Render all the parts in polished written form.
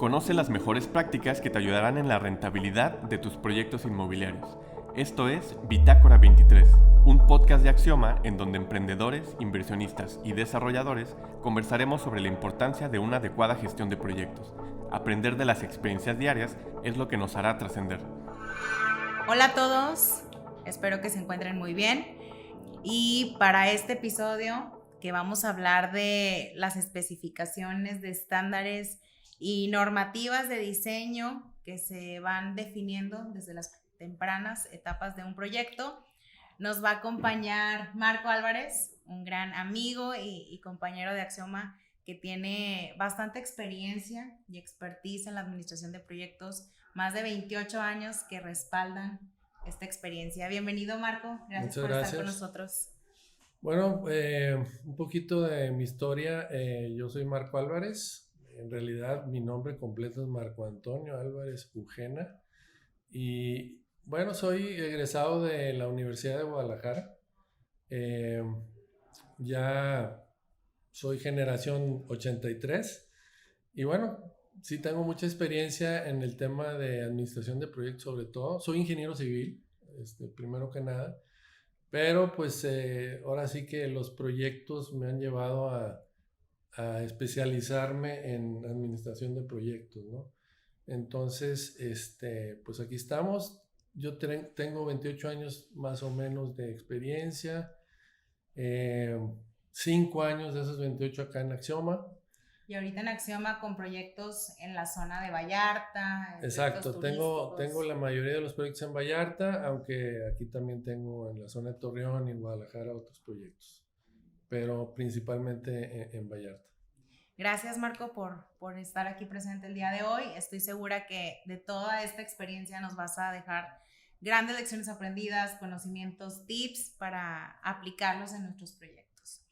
Conoce las mejores prácticas que te ayudarán en la rentabilidad de tus proyectos inmobiliarios. Esto es Bitácora 23, un podcast de Axioma en donde emprendedores, inversionistas y desarrolladores conversaremos sobre la importancia de una adecuada gestión de proyectos. Aprender de las experiencias diarias es lo que nos hará trascender. Hola a todos, espero que se encuentren muy bien. Y para este episodio que vamos a hablar de las especificaciones de estándares y normativas de diseño que se van definiendo desde las tempranas etapas de un proyecto, nos va a acompañar Marco Álvarez, un gran amigo y compañero de Axioma que tiene bastante experiencia y expertise en la administración de proyectos, más de 28 años que respaldan esta experiencia. Bienvenido, Marco, gracias por estar con nosotros. Bueno, un poquito de mi historia. Yo soy Marco Álvarez. En realidad mi nombre completo es Marco Antonio Álvarez Ujena. Y bueno, soy egresado de la Universidad de Guadalajara. Ya soy generación 83. Y bueno, sí tengo mucha experiencia en el tema de administración de proyectos, sobre todo. Soy ingeniero civil, primero que nada. Pero pues ahora sí que los proyectos me han llevado a especializarme en administración de proyectos, ¿no? Entonces, pues aquí estamos. Yo tengo 28 años más o menos de experiencia, 5 años de esos 28 acá en Axioma. Y ahorita en Axioma con proyectos en la zona de Vallarta. Exacto, tengo la mayoría de los proyectos en Vallarta, aunque aquí también tengo en la zona de Torreón y en Guadalajara otros proyectos, pero principalmente en Vallarta. Gracias, Marco, por estar aquí presente el día de hoy. Estoy segura que de toda esta experiencia nos vas a dejar grandes lecciones aprendidas, conocimientos, tips para aplicarlos en nuestros proyectos.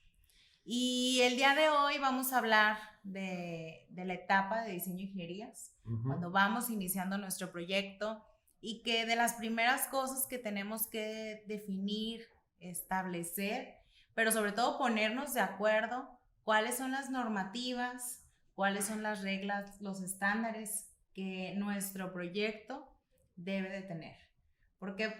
Y el día de hoy vamos a hablar de la etapa de diseño de ingenierías, cuando vamos iniciando nuestro proyecto y que de las primeras cosas que tenemos que definir, establecer, pero sobre todo ponernos de acuerdo cuáles son las normativas, cuáles son las reglas, los estándares que nuestro proyecto debe de tener. Porque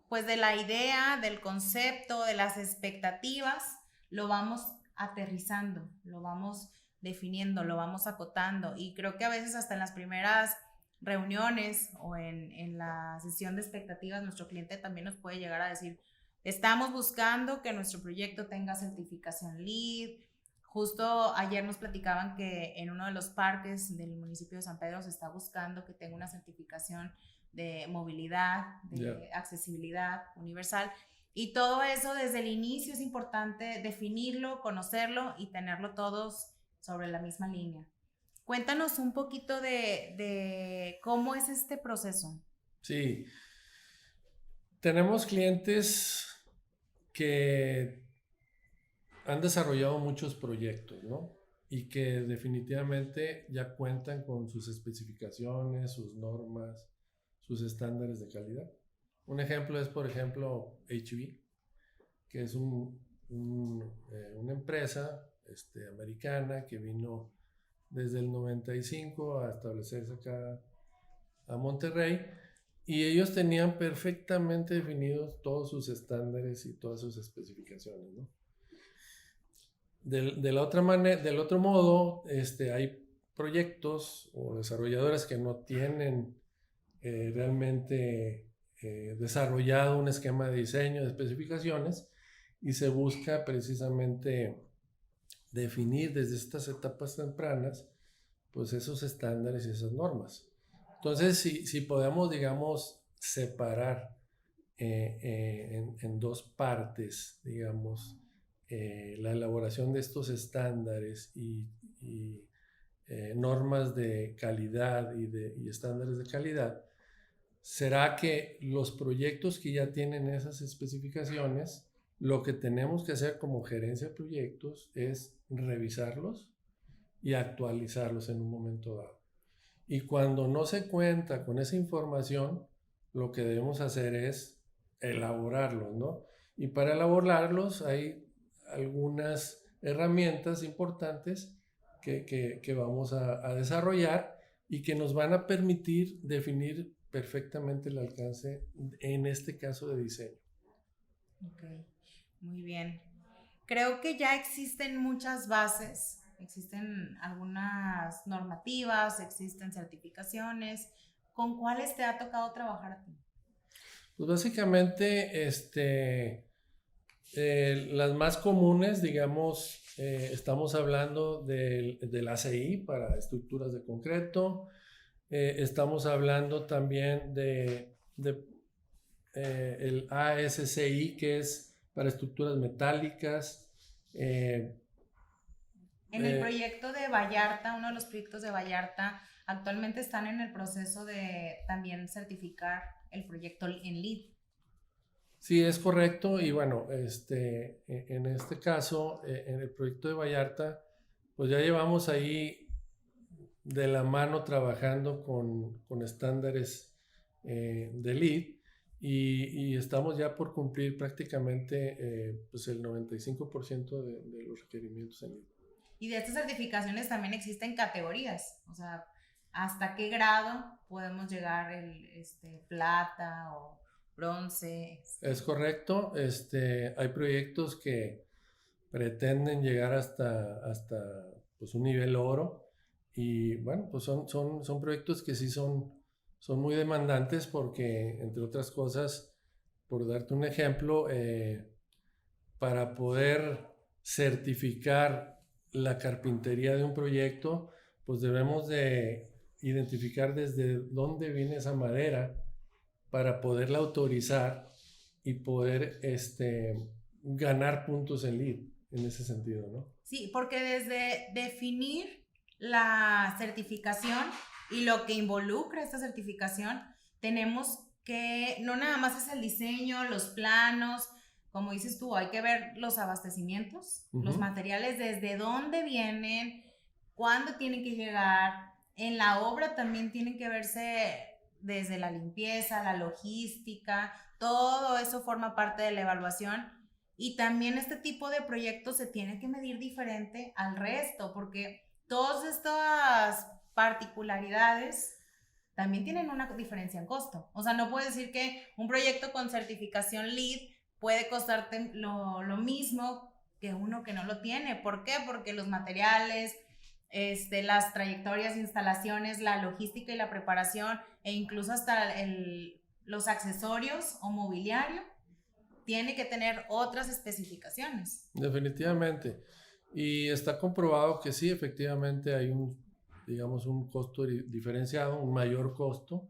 pues de la idea, del concepto, de las expectativas, lo vamos aterrizando, lo vamos definiendo, lo vamos acotando, y creo que a veces hasta en las primeras reuniones o en la sesión de expectativas nuestro cliente también nos puede llegar a decir: estamos buscando que nuestro proyecto tenga certificación LEED. Justo ayer nos platicaban que en uno de los parques del municipio de San Pedro se está buscando que tenga una certificación de movilidad, de accesibilidad universal. Y todo eso desde el inicio es importante definirlo, conocerlo y tenerlo todos sobre la misma línea. Cuéntanos un poquito de cómo es este proceso. Sí, tenemos clientes que han desarrollado muchos proyectos, ¿no? Y que definitivamente ya cuentan con sus especificaciones, sus normas, sus estándares de calidad. Un ejemplo es, por ejemplo, HV, que es una empresa americana que vino desde el 95 a establecerse acá a Monterrey, y ellos tenían perfectamente definidos todos sus estándares y todas sus especificaciones, ¿no? Del otro modo, hay proyectos o desarrolladoras que no tienen realmente desarrollado un esquema de diseño, de especificaciones, y se busca precisamente definir desde estas etapas tempranas pues esos estándares y esas normas. Entonces, si podemos, digamos, separar en dos partes, digamos, la elaboración de estos estándares y normas de calidad y estándares de calidad, será que los proyectos que ya tienen esas especificaciones, lo que tenemos que hacer como gerencia de proyectos es revisarlos y actualizarlos en un momento dado. Y cuando no se cuenta con esa información, lo que debemos hacer es elaborarlos, ¿no? Y para elaborarlos hay algunas herramientas importantes que vamos a desarrollar y que nos van a permitir definir perfectamente el alcance, en este caso de diseño. Ok, muy bien. Creo que ya existen muchas bases, existen algunas normativas, existen certificaciones. ¿Con cuáles te ha tocado trabajar a ti? Pues básicamente, las más comunes, digamos, estamos hablando del ACI para estructuras de concreto, estamos hablando también el ASCI, que es para estructuras metálicas. En el proyecto de Vallarta, uno de los proyectos de Vallarta, actualmente están en el proceso de también certificar el proyecto en LEED. Sí, es correcto. Y bueno, en este caso, en el proyecto de Vallarta, pues ya llevamos ahí de la mano trabajando con estándares de LEED y estamos ya por cumplir prácticamente pues el 95% de los requerimientos en LEED. Y de estas certificaciones también existen categorías, o sea, ¿hasta qué grado podemos llegar plata o bronce? Es correcto. Hay proyectos que pretenden llegar hasta pues un nivel oro y bueno, pues son proyectos que sí son muy demandantes porque, entre otras cosas, por darte un ejemplo, para poder certificar la carpintería de un proyecto, pues debemos de identificar desde dónde viene esa madera para poderla autorizar y poder ganar puntos en LEED en ese sentido, ¿no? Sí, porque desde definir la certificación y lo que involucra esta certificación, tenemos que, no nada más es el diseño, los planos, como dices tú, hay que ver los abastecimientos, los materiales, desde dónde vienen, cuándo tienen que llegar. En la obra también tienen que verse desde la limpieza, la logística, todo eso forma parte de la evaluación. Y también este tipo de proyectos se tiene que medir diferente al resto, porque todas estas particularidades también tienen una diferencia en costo. O sea, no puedes decir que un proyecto con certificación LEED puede costarte lo mismo que uno que no lo tiene. ¿Por qué? Porque los materiales, las trayectorias, instalaciones, la logística y la preparación, e incluso hasta los accesorios o mobiliario, tiene que tener otras especificaciones. Definitivamente. Y está comprobado que sí, efectivamente hay digamos, un costo diferenciado, un mayor costo,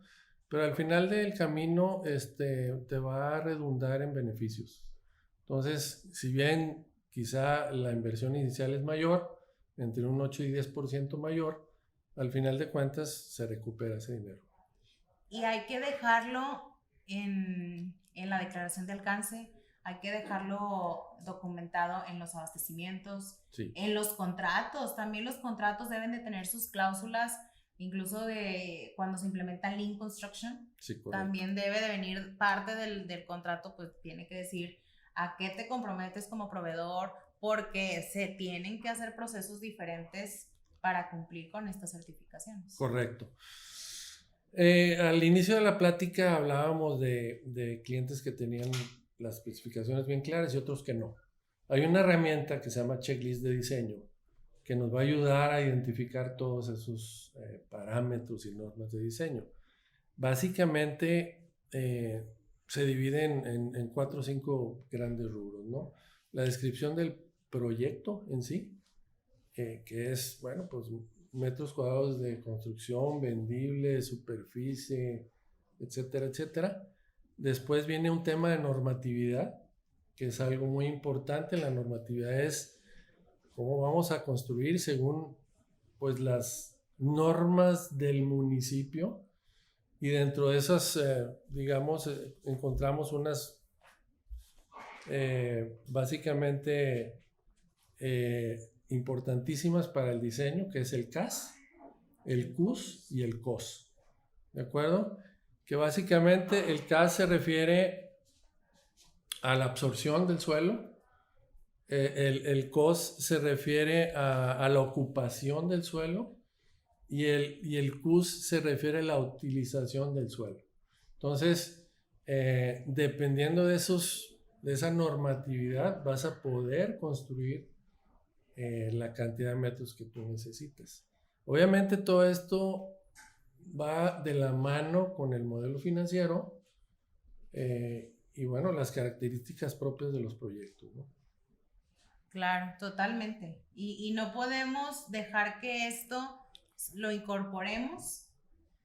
pero al final del camino te va a redundar en beneficios. Entonces, si bien quizá la inversión inicial es mayor, entre un 8 y 10% mayor, al final de cuentas se recupera ese dinero. Y hay que dejarlo en la declaración de alcance, hay que dejarlo documentado en los abastecimientos, sí, en los contratos. También los contratos deben de tener sus cláusulas, incluso de cuando se implementa Lean Construction. Sí, también debe de venir parte del contrato, pues tiene que decir a qué te comprometes como proveedor, porque se tienen que hacer procesos diferentes para cumplir con estas certificaciones. Correcto. Al inicio de la plática hablábamos de clientes que tenían las especificaciones bien claras y otros que no. Hay una herramienta que se llama Checklist de Diseño que nos va a ayudar a identificar todos esos parámetros y normas de diseño. Básicamente se dividen en 4 o 5 grandes rubros, ¿no? La descripción del proyecto en sí, que es, bueno, pues metros cuadrados de construcción, vendible, superficie, etcétera, etcétera. Después viene un tema de normatividad, que es algo muy importante. La normatividad es cómo vamos a construir según pues las normas del municipio, y dentro de esas, digamos, encontramos unas básicamente importantísimas para el diseño, que es el CAS, el CUS y el COS. ¿De acuerdo? Que básicamente el CAS se refiere a la absorción del suelo, el COS se refiere a la ocupación del suelo, y el CUS se refiere a la utilización del suelo. Entonces, dependiendo de esa normatividad, vas a poder construir la cantidad de metros que tú necesitas. Obviamente todo esto va de la mano con el modelo financiero y bueno, las características propias de los proyectos, ¿no? Claro, totalmente. Y no podemos dejar que esto lo incorporemos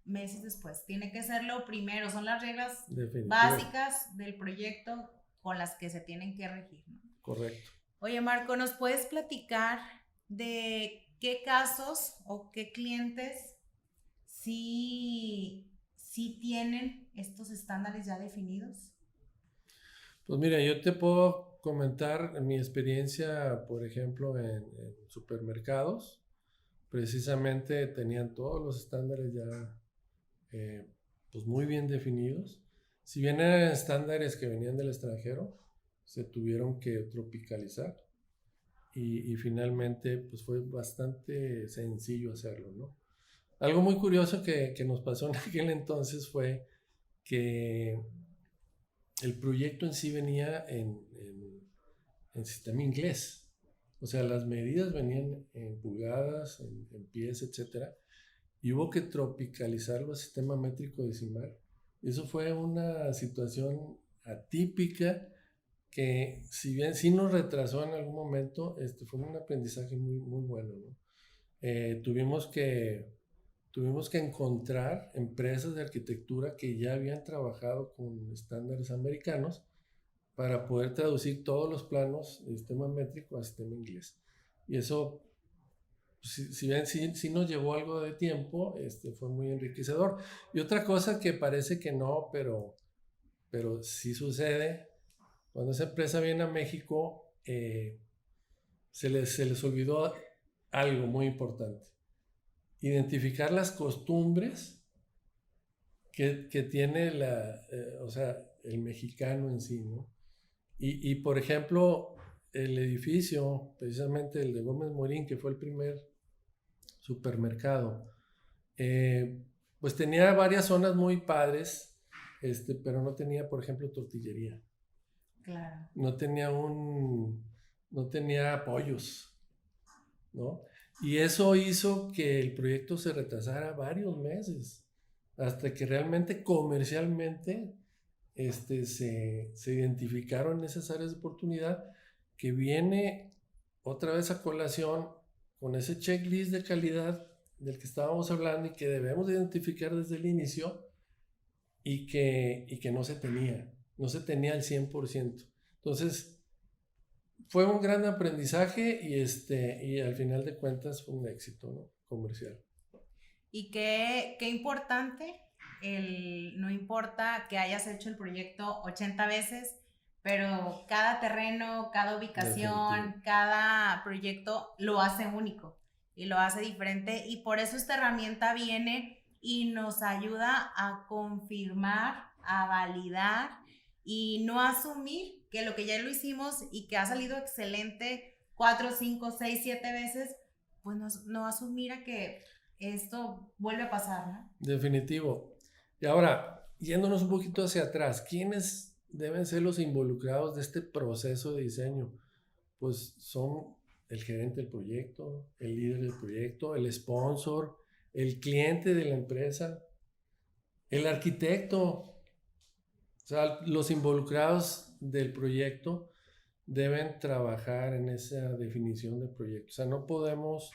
meses después. Tiene que ser lo primero, son las reglas básicas del proyecto con las que se tienen que regir, ¿no? Correcto. Oye, Marco, ¿nos puedes platicar de qué casos o qué clientes sí tienen estos estándares ya definidos? Pues mira, yo te puedo comentar mi experiencia, por ejemplo, en supermercados. Precisamente tenían todos los estándares ya pues muy bien definidos. Si bien eran estándares que venían del extranjero, se tuvieron que tropicalizar y finalmente pues fue bastante sencillo hacerlo, ¿no? Algo muy curioso que nos pasó en aquel entonces fue que el proyecto en sí venía en sistema inglés. O sea, las medidas venían en pulgadas, en pies, etc. Y hubo que tropicalizarlo a sistema métrico decimal. Eso fue una situación atípica que, si bien sí nos retrasó en algún momento, fue un aprendizaje muy, muy bueno, ¿no? Tuvimos que encontrar empresas de arquitectura que ya habían trabajado con estándares americanos para poder traducir todos los planos de sistema métrico a sistema inglés. Y eso, si bien sí nos llevó algo de tiempo, fue muy enriquecedor. Y otra cosa que parece que no, pero sí sucede, cuando esa empresa viene a México, se les olvidó algo muy importante: identificar las costumbres que tiene o sea, el mexicano en sí, ¿no? Y por ejemplo, el edificio, precisamente el de Gómez Morín, que fue el primer supermercado, pues tenía varias zonas muy padres, pero no tenía, por ejemplo, tortillería. Claro. No tenía pollos, ¿no? Y eso hizo que el proyecto se retrasara varios meses, hasta que realmente comercialmente se identificaron esas áreas de oportunidad, que viene otra vez a colación con ese checklist de calidad del que estábamos hablando y que debemos identificar desde el inicio y que no se tenía al 100%. Entonces, fue un gran aprendizaje y al final de cuentas fue un éxito, ¿no? Comercial. Y qué importante, no importa que hayas hecho el proyecto 80 veces, pero cada terreno, cada ubicación, definitivo, cada proyecto lo hace único y lo hace diferente, y por eso esta herramienta viene y nos ayuda a confirmar, a validar y no asumir que lo que ya lo hicimos y que ha salido excelente 4, 5, 6, 7 veces, pues no asumir a que esto vuelve a pasar, ¿no? Definitivo. Y ahora, yéndonos un poquito hacia atrás, ¿quiénes deben ser los involucrados de este proceso de diseño? Pues son el gerente del proyecto, el líder del proyecto, el sponsor, el cliente de la empresa, el arquitecto. O sea, los involucrados del proyecto deben trabajar en esa definición del proyecto. O sea, no podemos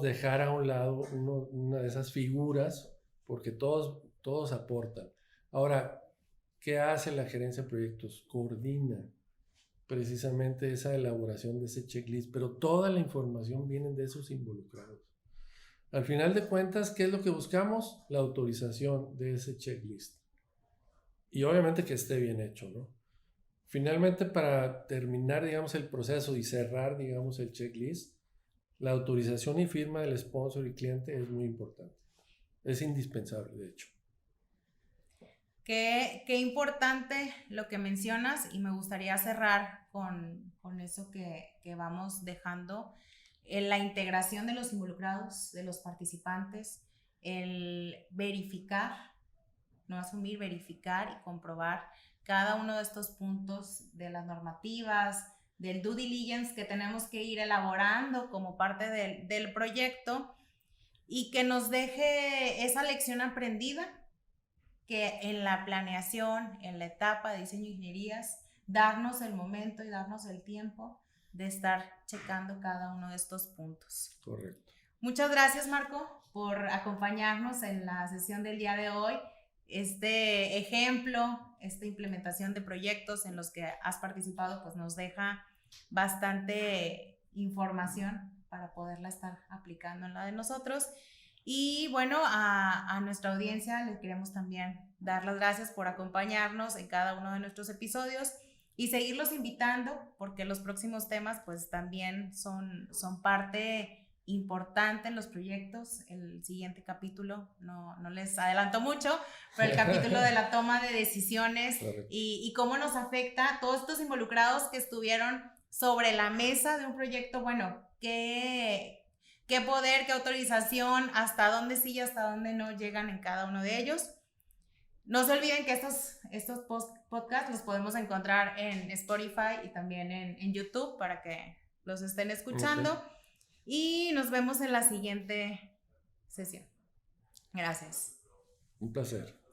dejar a un lado una de esas figuras, porque todos aportan. Ahora, ¿qué hace la gerencia de proyectos? Coordina precisamente esa elaboración de ese checklist, pero toda la información viene de esos involucrados. Al final de cuentas, ¿qué es lo que buscamos? La autorización de ese checklist. Y obviamente que esté bien hecho, ¿no? Finalmente, para terminar, digamos, el proceso y cerrar, digamos, el checklist, la autorización y firma del sponsor y cliente es muy importante. Es indispensable, de hecho. Qué importante lo que mencionas, y me gustaría cerrar con eso que vamos dejando. la integración de los involucrados, de los participantes, el verificar, no asumir, verificar y comprobar cada uno de estos puntos de las normativas, del due diligence que tenemos que ir elaborando como parte del proyecto, y que nos deje esa lección aprendida, que en la planeación, en la etapa de diseño de ingenierías, darnos el momento y darnos el tiempo de estar checando cada uno de estos puntos. Correcto. Muchas gracias, Marco, por acompañarnos en la sesión del día de hoy. Este ejemplo, esta implementación de proyectos en los que has participado, pues nos deja bastante información para poderla estar aplicando en la de nosotros. Y bueno, a nuestra audiencia les queremos también dar las gracias por acompañarnos en cada uno de nuestros episodios y seguirlos invitando, porque los próximos temas pues también son parte importante en los proyectos. El siguiente capítulo, no les adelanto mucho, pero el capítulo de la toma de decisiones y cómo nos afecta todos estos involucrados que estuvieron sobre la mesa de un proyecto. Bueno, qué poder, qué autorización, hasta dónde sí y hasta dónde no llegan en cada uno de ellos. No se olviden que estos podcasts los podemos encontrar en Spotify y también en YouTube para que los estén escuchando. Okay. Y nos vemos en la siguiente sesión. Gracias. Un placer.